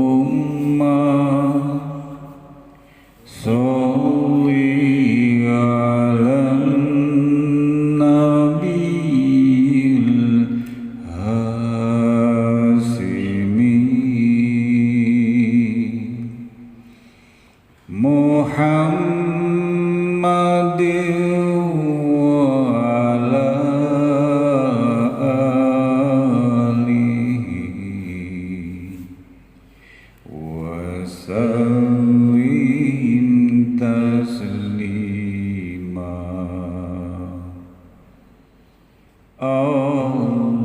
Allahumma sholli ala nabiyil hasimi Muhammadin wa ala alihi wa sallim taslima. Allahumma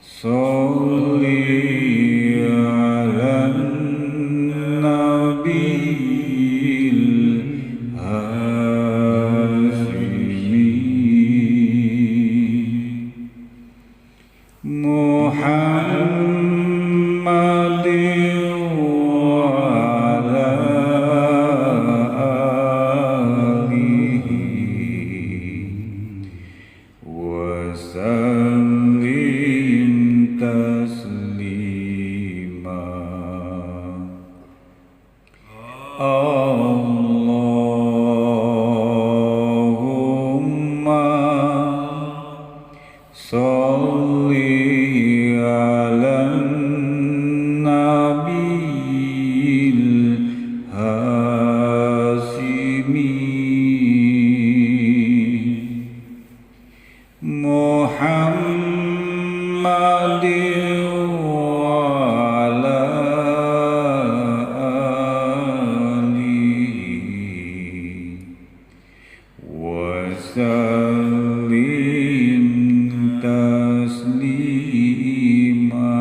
sholli ala nabiyil hasimi Muhammadin wa ala alihi wa sallim taslima. Allahumma sholli ala nabiyil hasimi Muhammadin wa ala alihi wa sallim taslima.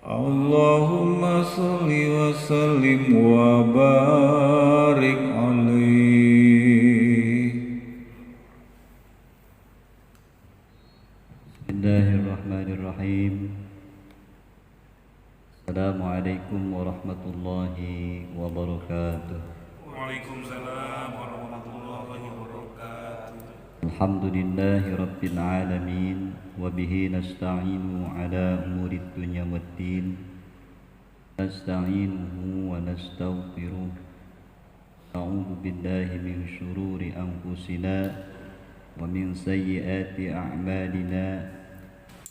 Allahumma sholli wa sallim wa barik alaihi. Bismillahirrahmanirrahim. Assalamualaikum warahmatullahi wabarakatuh. Waalaikumsalam warahmatullahi wabarakatuh. Alhamdulillahi rabbil alamin wa bihi nasta'inu ala umurid dunya waddin. Nasta'inuhu wa nastaghfiruh. A'udzu billahi min syururi anfusina wa min sayyiati a'malina.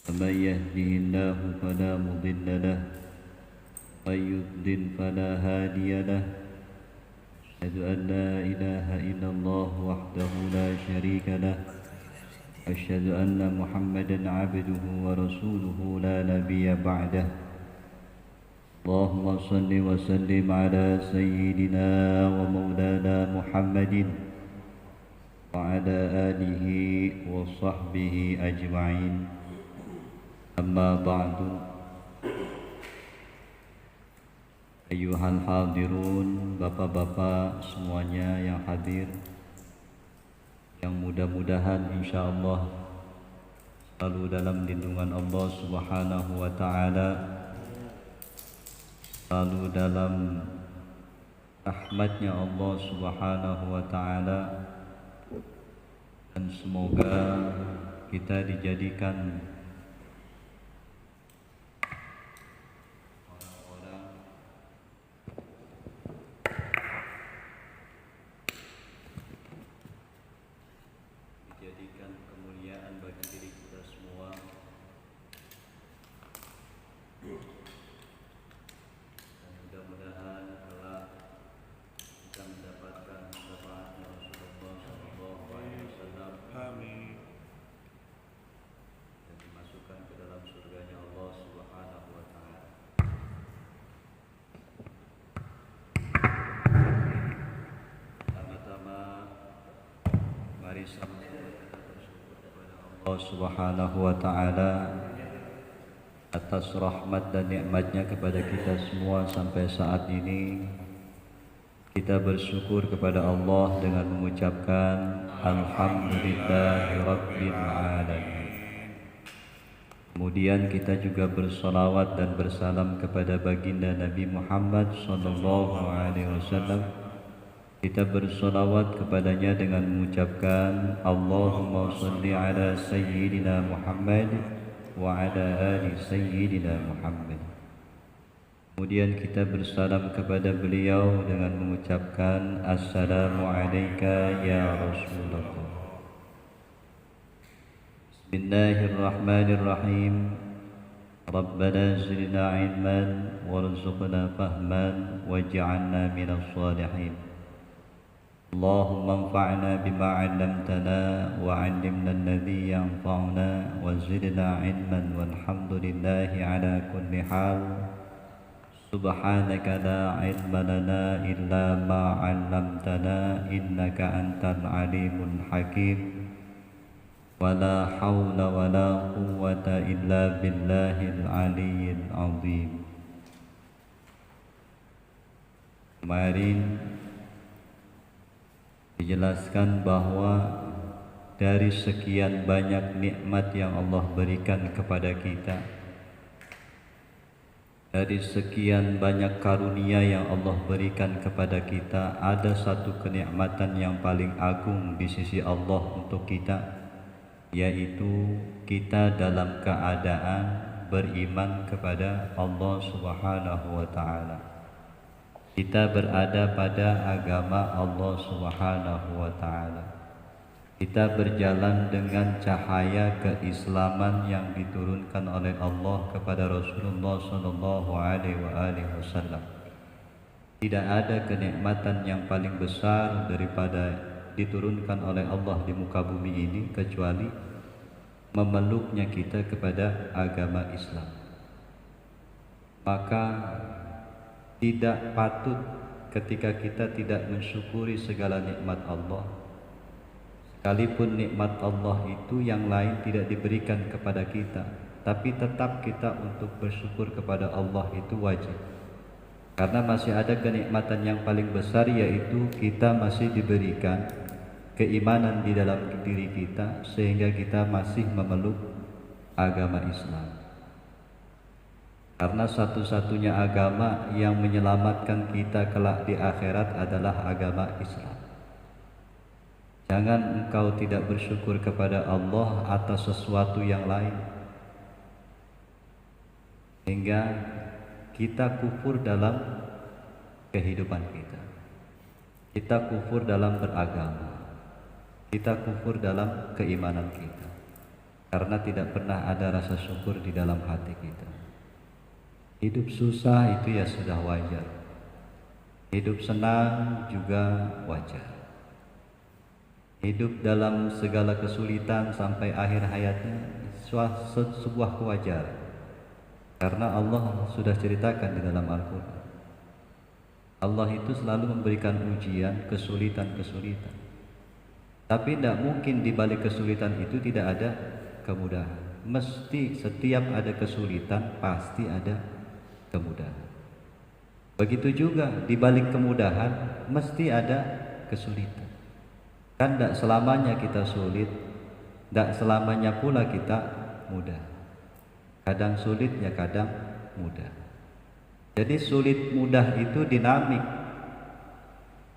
فمن يهده الله فلا مضل له ومن يضلل فلا هادي له أشهد أن لا إله إلا الله وحده لا شريك له أشهد أن محمدا عبده ورسوله لا نبي بعده اللهم صل وسلم على سيدنا ومولانا محمد وعلى آله وصحبه أجمعين. Amma ba'du. Ayyuhal hadirun, bapak-bapak semuanya yang hadir, yang mudah-mudahan insyaallah selalu dalam lindungan Allah Subhanahu wa taala, selalu dalam rahmatnya Allah Subhanahu wa taala, dan semoga kita dijadikan kemuliaan bagi diri kita semua. Dan mudah-mudahan kelak kita mendapatkan syafaatnya Rasulullah sallallahu alaihi wasallam. Amin. Dan dimasukkan ke dalam surganya Allah Subhanahu wa taala. Pertama-tama mari sama-sama Allah Subhanahu wa taala atas rahmat dan nikmatnya kepada kita semua sampai saat ini. Kita bersyukur kepada Allah dengan mengucapkan Alhamdulillahirabbil alamin. Kemudian kita juga bersalawat dan bersalam kepada baginda Nabi Muhammad sallallahu alaihi wasallam Kita bersolawat kepadanya dengan mengucapkan Allahumma salli ala Sayyidina Muhammad wa ala ali Sayyidina Muhammad. Kemudian kita bersalam kepada beliau dengan mengucapkan Assalamu alayka ya Rasulullah. Bismillahirrahmanirrahim. Rabbana zidna ilman warzuqna fahman waj'alna minas salihin. Allahumma anfa'na bima 'allamtana wa 'allimna alladhi yanfa'una wa zidna ilman walhamdulillahi ala kulli hal. Subhanaka la ilma lana illa ma 'allamtana innaka antal alimul hakim. Wala hawla wala quwwata illa billahil aliyyil azim. Kemarin dijelaskan bahwa dari sekian banyak nikmat yang Allah berikan kepada kita, dari sekian banyak karunia yang Allah berikan kepada kita, ada satu kenikmatan yang paling agung di sisi Allah untuk kita, yaitu kita dalam keadaan beriman kepada Allah Subhanahu wa ta'ala. Kita berada pada agama Allah Subhanahu wa ta'ala. Kita berjalan dengan cahaya keislaman yang diturunkan oleh Allah kepada Rasulullah sallallahu alaihi wasallam. Tidak ada kenikmatan yang paling besar daripada diturunkan oleh Allah di muka bumi ini kecuali memeluknya kita kepada agama Islam. Maka tidak patut ketika kita tidak mensyukuri segala nikmat Allah. Sekalipun nikmat Allah itu yang lain tidak diberikan kepada kita, tapi tetap kita untuk bersyukur kepada Allah itu wajib. Karena masih ada kenikmatan yang paling besar, yaitu kita masih diberikan keimanan di dalam diri kita sehingga kita masih memeluk agama Islam. Karena satu-satunya agama yang menyelamatkan kita kelak di akhirat adalah agama Islam. Jangan engkau tidak bersyukur kepada Allah atas sesuatu yang lain, hingga kita kufur dalam kehidupan kita. Kita kufur dalam beragama. Kita kufur dalam keimanan kita. Karena tidak pernah ada rasa syukur di dalam hati kita. Hidup susah itu ya sudah wajar. Hidup senang juga wajar. Hidup dalam segala kesulitan sampai akhir hayatnya sebuah kewajaran. Karena Allah sudah ceritakan di dalam Al-Quran. Allah itu selalu memberikan ujian, kesulitan-kesulitan. Tapi tidak mungkin di balik kesulitan itu tidak ada kemudahan. Mesti setiap ada kesulitan pasti ada kemudahan. Begitu juga di balik kemudahan mesti ada kesulitan. Kan tidak selamanya kita sulit, tidak selamanya pula kita mudah. Kadang sulit ya kadang mudah. Jadi sulit mudah itu dinamik.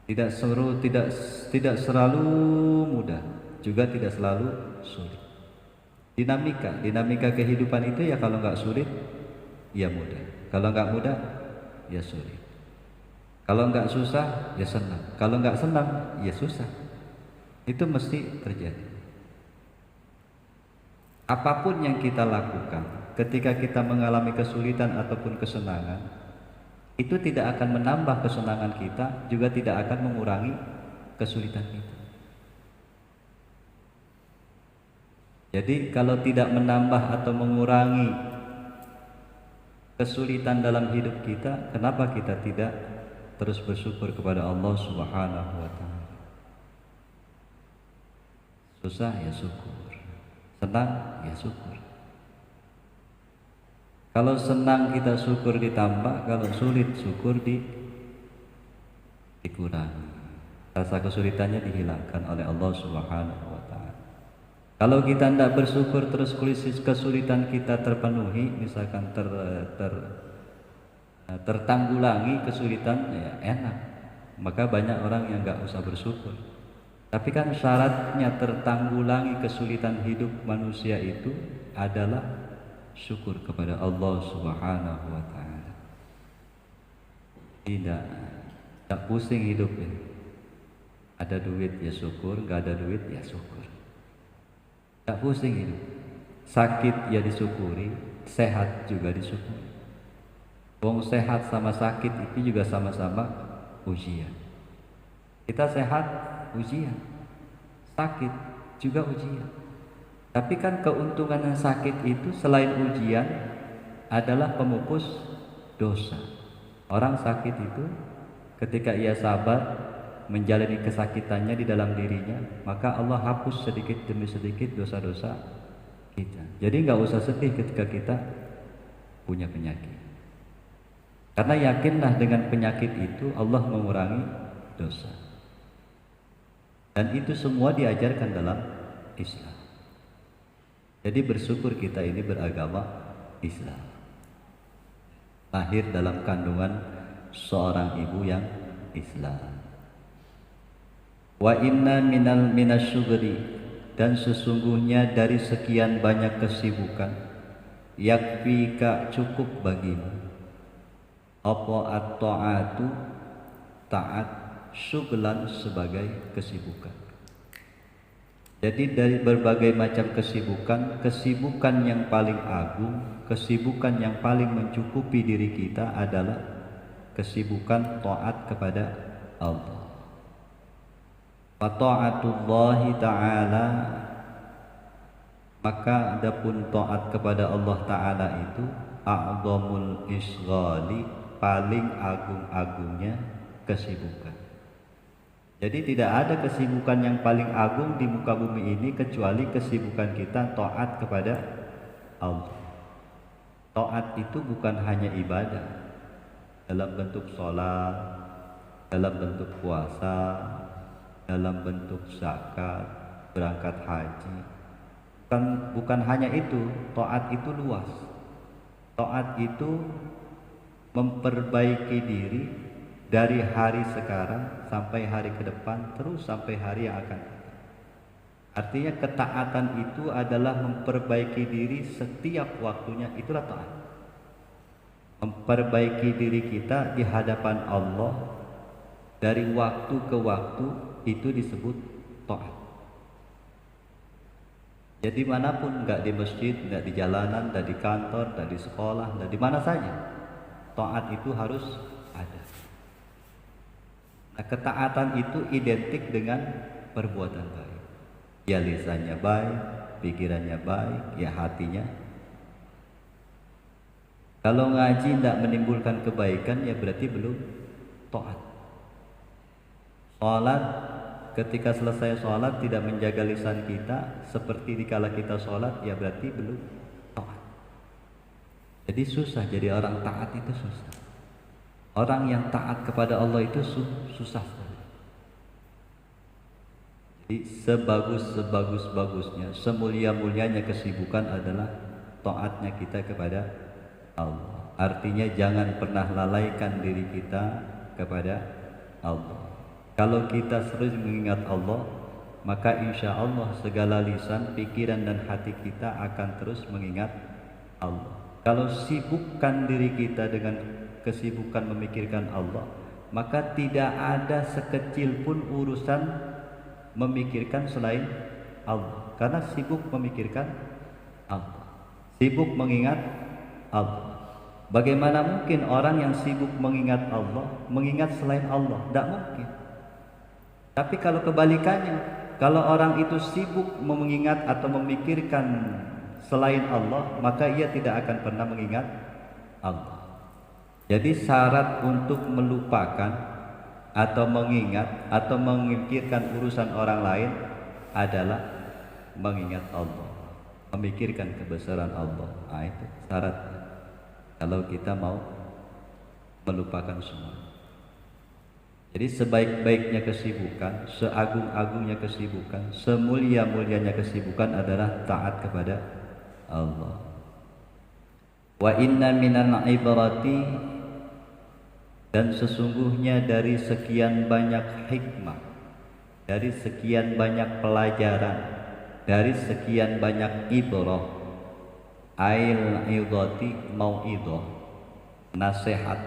Tidak selalu mudah, juga tidak selalu sulit. Dinamika kehidupan itu ya kalau nggak sulit ya mudah. Kalau nggak mudah ya sulit. Kalau nggak susah ya senang. Kalau nggak senang ya susah. Itu mesti terjadi. Apapun yang kita lakukan ketika kita mengalami kesulitan ataupun kesenangan, itu tidak akan menambah kesenangan kita, juga tidak akan mengurangi kesulitan kita. Jadi kalau tidak menambah atau mengurangi kesulitan dalam hidup kita, kenapa kita tidak terus bersyukur kepada Allah Subhanahu wa ta'ala? Susah ya syukur, senang ya syukur. Kalau senang kita syukur ditambah, kalau sulit syukur dikurangi. Rasa kesulitannya dihilangkan oleh Allah Subhanahu wa ta'ala. Kalau kita tidak bersyukur terus kesulitan kita terpenuhi, misalkan tertanggulangi kesulitan, ya enak. maka banyak orang yang nggak usah bersyukur. Tapi kan syaratnya tertanggulangi kesulitan hidup manusia itu adalah syukur kepada Allah Subhanahu wa taala. Tidak pusing hidup ini. Ada duit ya syukur, nggak ada duit ya syukur. Tidak pusing hidup. Sakit ya disyukuri, sehat juga disyukuri. Wong sehat sama sakit itu juga sama-sama ujian. Kita sehat, ujian. Sakit juga ujian. Tapi kan keuntungan yang sakit itu selain ujian adalah pemupus dosa. Orang sakit itu ketika ia sabar menjalani kesakitannya di dalam dirinya, maka Allah hapus sedikit demi sedikit dosa-dosa kita. Jadi nggak usah sedih ketika kita punya penyakit. Karena yakinlah dengan penyakit itu Allah mengurangi dosa. Dan itu semua diajarkan dalam Islam. Jadi bersyukur kita ini beragama Islam. Lahir dalam kandungan seorang ibu yang Islam. Wa inna minasyugri, dan sesungguhnya dari sekian banyak kesibukan, yakfika cukup bagimu apa at-ta'atu, taat, syuglan sebagai kesibukan. Jadi dari berbagai macam kesibukan, kesibukan yang paling agung, kesibukan yang paling mencukupi diri kita adalah kesibukan taat kepada Allah. Wa ta'atullahi ta'ala, maka adapun taat kepada Allah Ta'ala itu a'zamul isghali, paling agung-agungnya kesibukan. Jadi tidak ada kesibukan yang paling agung di muka bumi ini kecuali kesibukan kita taat kepada Allah. Taat itu bukan hanya ibadah dalam bentuk sholat, dalam bentuk puasa, dalam bentuk zakat, berangkat haji. Bukan hanya itu, taat itu luas. Taat itu memperbaiki diri dari hari sekarang sampai hari ke depan, terus sampai hari yang akan datang. Artinya ketaatan itu adalah memperbaiki diri setiap waktunya, itulah taat. Memperbaiki diri kita di hadapan Allah dari waktu ke waktu, itu disebut taat. Jadi manapun, nggak di masjid, nggak di jalanan, nggak di kantor, nggak di sekolah, nggak di mana saja, taat itu harus ada. Nah, ketaatan itu identik dengan perbuatan baik. Ya lisannya baik, pikirannya baik, ya hatinya. Kalau ngaji tidak menimbulkan kebaikan, ya berarti belum taat. Sholat, ketika selesai sholat tidak menjaga lisan kita seperti dikala kita sholat, ya berarti belum taat. Jadi susah jadi orang taat, itu susah. Orang yang taat kepada Allah itu susah sekali. Jadi sebagus-bagusnya, semulia-mulianya kesibukan adalah taatnya kita kepada Allah. Artinya jangan pernah lalaikan diri kita kepada Allah. Kalau kita terus mengingat Allah, maka insya Allah segala lisan, pikiran dan hati kita akan terus mengingat Allah. Kalau sibukkan diri kita dengan kesibukan memikirkan Allah, maka tidak ada sekecil pun urusan memikirkan selain Allah. Karena sibuk memikirkan Allah, sibuk mengingat Allah. Bagaimana mungkin orang yang sibuk mengingat Allah mengingat selain Allah? Tidak mungkin. Tapi kalau kebalikannya, kalau orang itu sibuk mengingat atau memikirkan selain Allah, maka ia tidak akan pernah mengingat Allah. Jadi syarat untuk melupakan atau mengingat atau memikirkan urusan orang lain adalah mengingat Allah, memikirkan kebesaran Allah. Nah, itu syarat kalau kita mau melupakan semua. Jadi sebaik-baiknya kesibukan, seagung-agungnya kesibukan, semulia-mulianya kesibukan adalah taat kepada Allah. Wa inna minal ibrati, Dan sesungguhnya dari sekian banyak hikmah, dari sekian banyak pelajaran, dari sekian banyak ibrah, ail idati mau'idah, nasihat,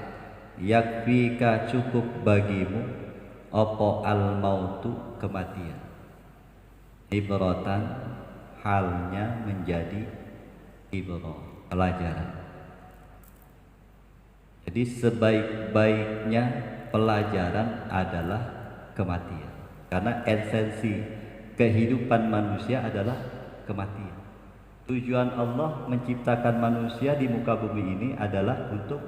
yakfika cukup bagimu opo al mautu kematian, ibratan halnya menjadi ibrah, pelajaran. Jadi sebaik-baiknya pelajaran adalah kematian. Karena esensi kehidupan manusia adalah kematian. Tujuan Allah menciptakan manusia di muka bumi ini adalah untuk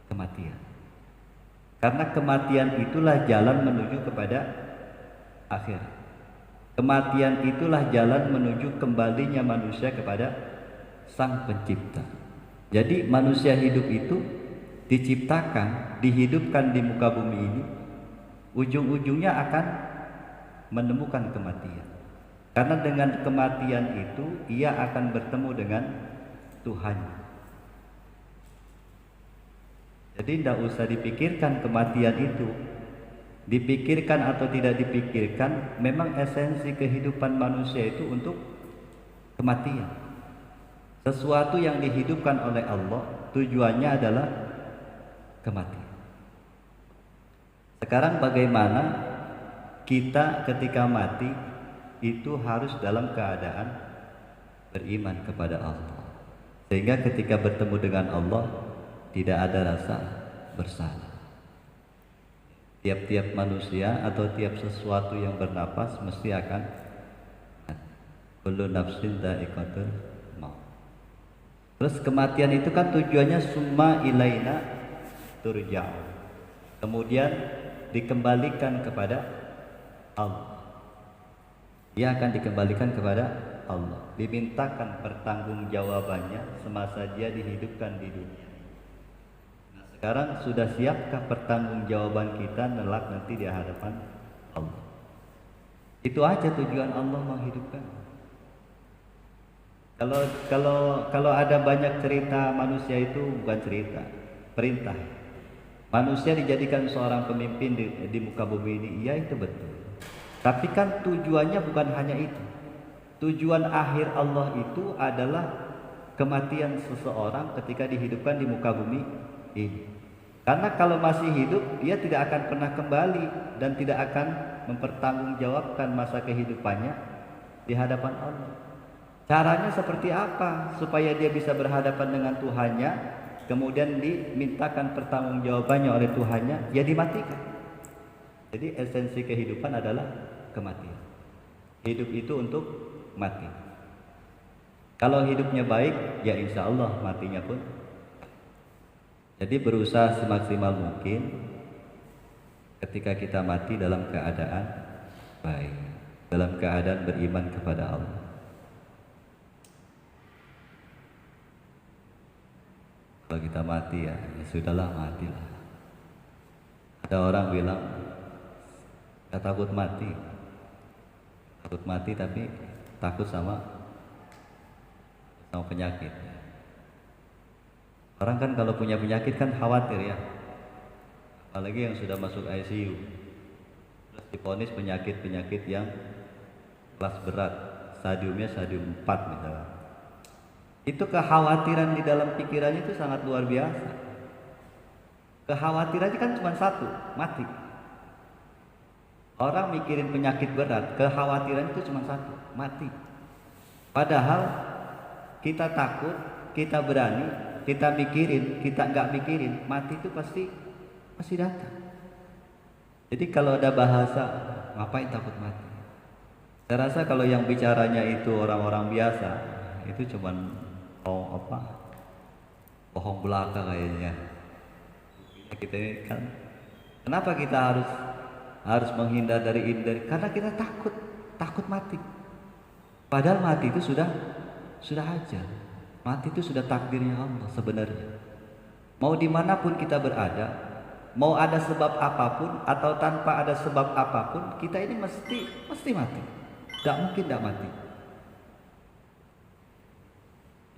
kematian. Karena kematian itulah jalan menuju kepada akhirat. Kematian itulah jalan menuju kembalinya manusia kepada Sang Pencipta. Jadi manusia hidup itu diciptakan, dihidupkan di muka bumi ini, ujung-ujungnya akan menemukan kematian. Karena dengan kematian itu ia akan bertemu dengan Tuhan. Jadi tidak usah dipikirkan kematian itu, dipikirkan atau tidak dipikirkan, memang esensi kehidupan manusia itu untuk kematian. Sesuatu yang dihidupkan oleh Allah tujuannya adalah kematian. Sekarang bagaimana kita ketika mati itu harus dalam keadaan beriman kepada Allah, sehingga ketika bertemu dengan Allah tidak ada rasa bersalah. Tiap-tiap manusia atau tiap sesuatu yang bernapas mesti akan kullu nafsin dha'iqatul maut. Terus kematian itu kan tujuannya summa ilaina turja'un, kemudian dikembalikan kepada Allah. Dia akan dikembalikan kepada Allah, dimintakan pertanggungjawabannya semasa dia dihidupkan di dunia. Nah, sekarang sudah siapkah pertanggungjawaban kita kelak nanti di hadapan Allah? Itu aja tujuan Allah menghidupkan. Kalau ada banyak cerita manusia itu bukan cerita, perintah. Manusia dijadikan seorang pemimpin di muka bumi ini, iya itu betul. Tapi kan tujuannya bukan hanya itu. Tujuan akhir Allah itu adalah kematian seseorang ketika dihidupkan di muka bumi ini. Karena kalau masih hidup, dia tidak akan pernah kembali dan tidak akan mempertanggungjawabkan masa kehidupannya di hadapan Allah. Caranya seperti apa supaya dia bisa berhadapan dengan Tuhannya, kemudian dimintakan pertanggungjawabannya oleh Tuhannya, ya dimatikan. Jadi esensi kehidupan adalah kematian. Hidup itu untuk mati. Kalau hidupnya baik, ya insya Allah matinya pun. Jadi berusaha semaksimal mungkin ketika kita mati dalam keadaan baik, dalam keadaan beriman kepada Allah. Kalau kita mati ya sudahlah, matilah. Ada orang bilang saya takut mati tapi takut sama penyakit. Orang kan kalau punya penyakit kan khawatir ya, apalagi yang sudah masuk ICU terus divonis penyakit yang kelas berat, stadiumnya stadium 4 misalnya. Itu kekhawatiran di dalam pikirannya itu sangat luar biasa. Kekhawatirannya kan cuma satu, mati. Orang mikirin penyakit berat, kekhawatiran itu cuma satu, mati. Padahal kita takut, kita berani, kita mikirin, kita nggak mikirin, mati itu pasti datang. Jadi kalau ada bahasa, ngapain takut mati? Saya rasa kalau yang bicaranya itu orang-orang biasa, itu cuman bohong belaka kayaknya. Kita ini kan, kenapa kita harus menghindar dari ini? Karena kita takut mati. Padahal mati itu sudah ajal. Mati itu sudah takdirnya Allah sebenarnya. Mau dimanapun kita berada, mau ada sebab apapun atau tanpa ada sebab apapun, kita ini mesti mati. Tidak mungkin tidak mati.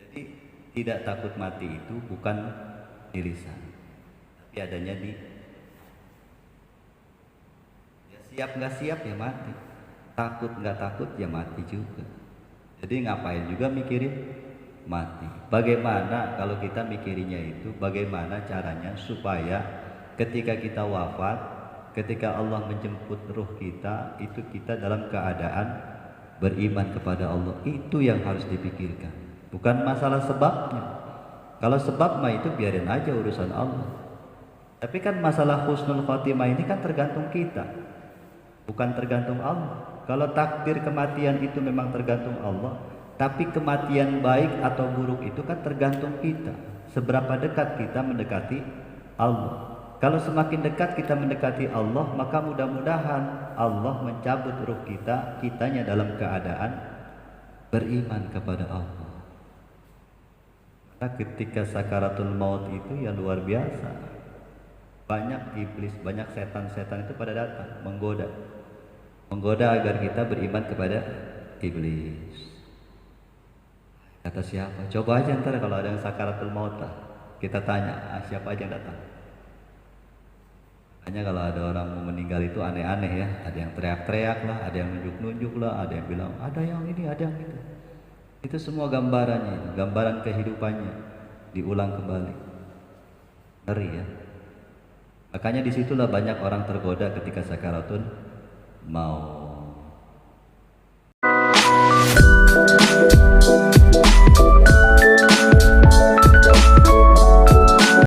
Jadi tidak takut mati itu bukan di lisan, adanya di ya, siap nggak siap ya mati, takut nggak takut ya mati juga. Jadi ngapain juga mikirin mati. Bagaimana kalau kita mikirinya itu bagaimana caranya supaya ketika kita wafat, ketika Allah menjemput ruh kita, itu kita dalam keadaan beriman kepada Allah. Itu yang harus dipikirkan, bukan masalah sebabnya. Kalau sebab mah itu biarin aja urusan Allah. Tapi kan masalah husnul khotimah ini kan tergantung kita, bukan tergantung Allah. Kalau takdir kematian itu memang tergantung Allah, tapi kematian baik atau buruk itu kan tergantung kita. Seberapa dekat kita mendekati Allah. Kalau semakin dekat kita mendekati Allah, maka mudah-mudahan Allah mencabut ruh kita, kitanya dalam keadaan beriman kepada Allah. Karena ketika sakaratul maut itu ya luar biasa. Banyak iblis, banyak setan-setan itu pada datang menggoda agar kita beriman kepada iblis. Kata siapa? Coba aja ntar kalau ada yang sakaratul maut lah, kita tanya siapa aja yang datang. Hanya kalau ada orang mau meninggal itu aneh-aneh ya, ada yang teriak-teriak lah, ada yang nunjuk-nunjuk lah, ada yang bilang ada yang ini, ada yang itu. Itu semua gambarannya, gambaran kehidupannya diulang kembali. Ngeri ya. Makanya disitulah banyak orang tergoda ketika sakaratul maut.